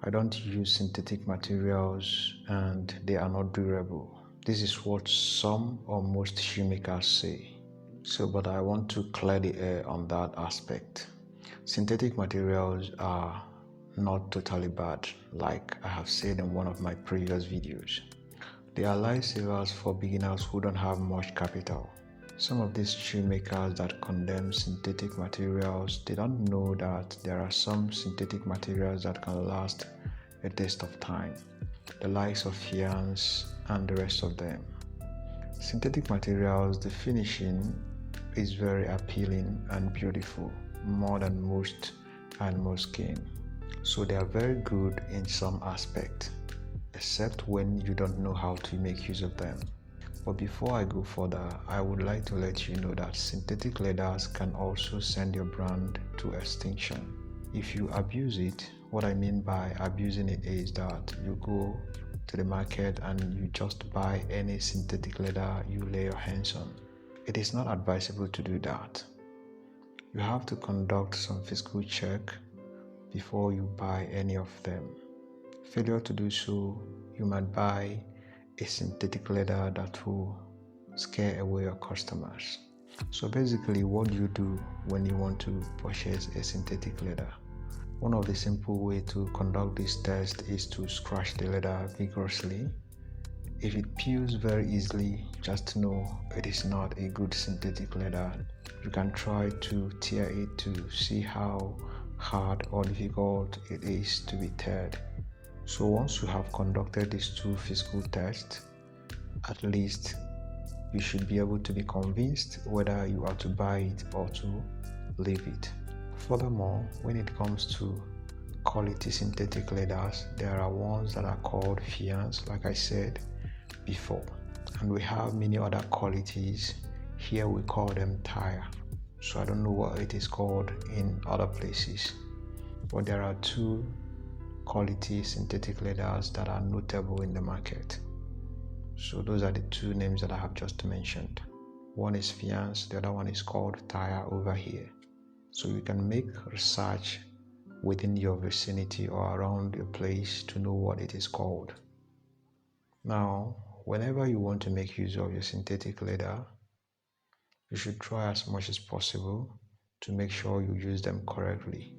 I don't use synthetic materials and they are not durable. This is what some or most shoemakers say. But I want to clear the air on that aspect. Synthetic materials are not totally bad, like I have said in one of my previous videos. They are lifesavers for beginners who don't have much capital. Some of these shoemakers that condemn synthetic materials, they don't know that there are some synthetic materials that can last a test of time, the likes of fians and the rest of them. Synthetic materials, the finishing is very appealing and beautiful, more than most and moleskin. So they are very good in some aspect, except when you don't know how to make use of them. But before I go further, I would like to let you know that synthetic leathers can also send your brand to extinction. If you abuse it, what I mean by abusing it is that you go to the market and you just buy any synthetic leather you lay your hands on. It is not advisable to do that. You have to conduct some physical check before you buy any of them. Failure to do so, you might buy a synthetic leather that will scare away your customers. So basically, what do you do when you want to purchase a synthetic leather? One of the simple ways to conduct this test is to scratch the leather vigorously. If it peels very easily, just know it is not a good synthetic leather. You can try to tear it to see how hard or difficult it is to be teared. So once you have conducted these two physical tests, at least you should be able to be convinced whether you are to buy it or to leave it. Furthermore, when it comes to quality synthetic leathers, there are ones that are called fians, like I said before, and we have many other qualities. Here we call them tire. So I don't know what it is called in other places, but there are two quality synthetic leathers that are notable in the market. So those are the two names that I have just mentioned. One is fians, the other one is called tire over here. So you can make research within your vicinity or around your place to know what it is called. Now, whenever you want to make use of your synthetic leather, you should try as much as possible to make sure you use them correctly.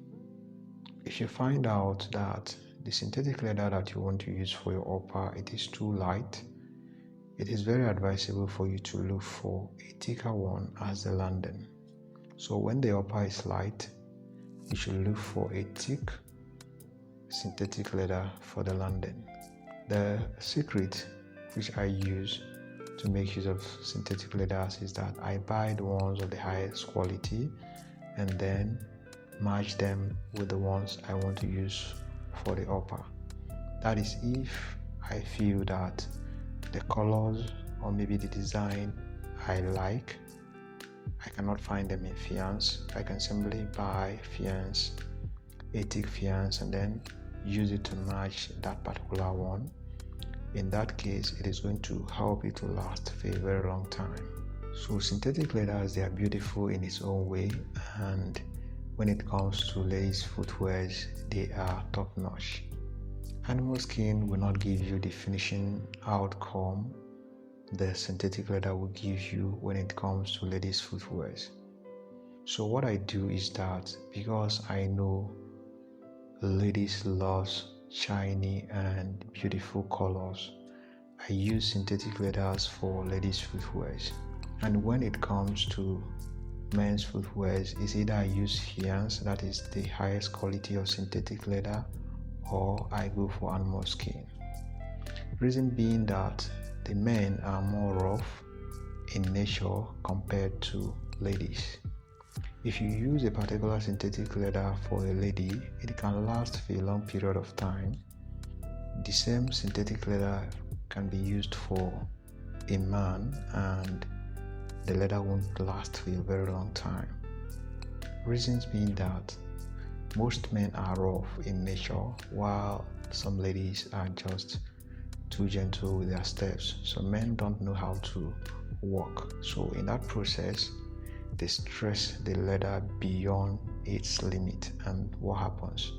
If you find out that the synthetic leather that you want to use for your upper, it is too light, it is very advisable for you to look for a thicker one as the landing. So when the upper is light, you should look for a thick synthetic leather for the landing. The secret which I use to make use of synthetic leathers is that I buy the ones of the highest quality and then match them with the ones I want to use for the upper. That is if I feel that the colors or maybe the design I like, I cannot find them in fians. I can simply buy fians, a thick fians, and then use it to match that particular one. In that case, it is going to help it to last for a very long time. So synthetic leathers, they are beautiful in its own way, and when it comes to ladies' footwears, they are top notch. Animal skin will not give you the finishing outcome the synthetic leather will give you when it comes to ladies' footwears. So what I do is that because I know ladies loves shiny and beautiful colors, I use synthetic leathers for ladies' footwears. And when it comes to men's footwears, it's either I use fians, that is the highest quality of synthetic leather, or I go for animal skin. Reason being that the men are more rough in nature compared to ladies. If you use a particular synthetic leather for a lady, it can last for a long period of time. The same synthetic leather can be used for a man and the leather won't last for a very long time. Reasons being that most men are rough in nature while some ladies are just too gentle with their steps. So men don't know how to walk. So in that process, they stress the leather beyond its limit, and what happens?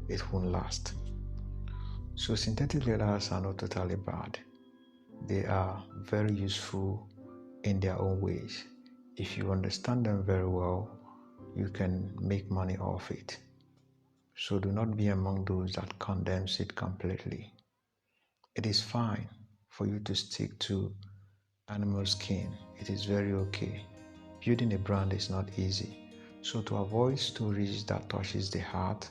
It won't last. So synthetic leathers are not totally bad. They are very useful in their own ways. If you understand them very well, you can make money off it. So do not be among those that condemns it completely. It is fine for you to stick to animal skin. It is very okay. Building a brand is not easy. So to avoid stories that touches the heart,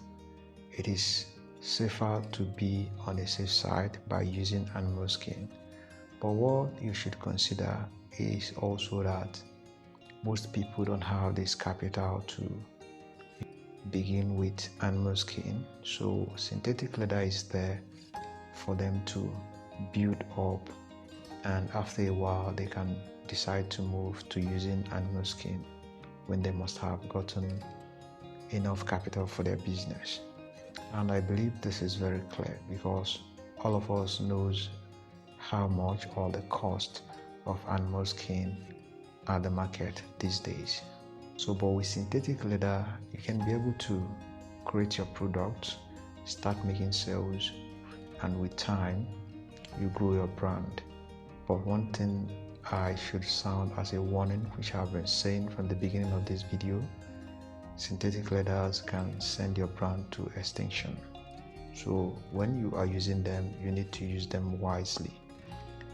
it is safer to be on a safe side by using animal skin. But what you should consider is also that most people don't have this capital to begin with animal skin. So synthetic leather is there for them to build up, and after a while they can decide to move to using animal skin when they must have gotten enough capital for their business. And I believe this is very clear because all of us knows how much or the cost of animal skin at the market these days. So but with synthetic leather, you can be able to create your products, start making sales, and with time you grow your brand. But one thing I should sound as a warning, which I've been saying from the beginning of this video, synthetic leathers can send your brand to extinction. So when you are using them, you need to use them wisely.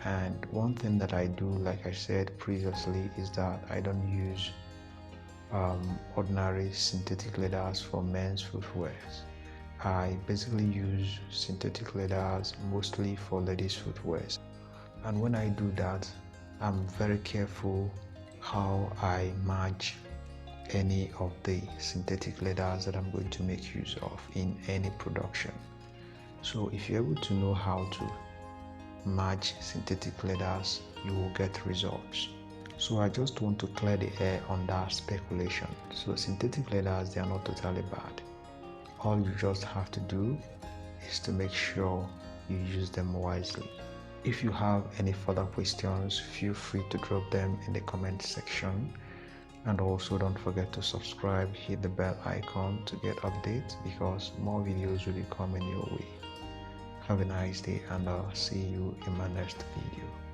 And one thing that I do, like I said previously, is that I don't use ordinary synthetic leathers for men's footwear. I basically use synthetic leathers mostly for ladies' footwear. And when I do that, I'm very careful how I match any of the synthetic leathers that I'm going to make use of in any production. So if you're able to know how to match synthetic leathers, you will get results. So I just want to clear the air on that speculation. So synthetic leathers, they are not totally bad. All you just have to do is to make sure you use them wisely. If you have any further questions, feel free to drop them in the comment section. And also don't forget to subscribe, hit the bell icon to get updates because more videos will be coming your way. Have a nice day and I'll see you in my next video.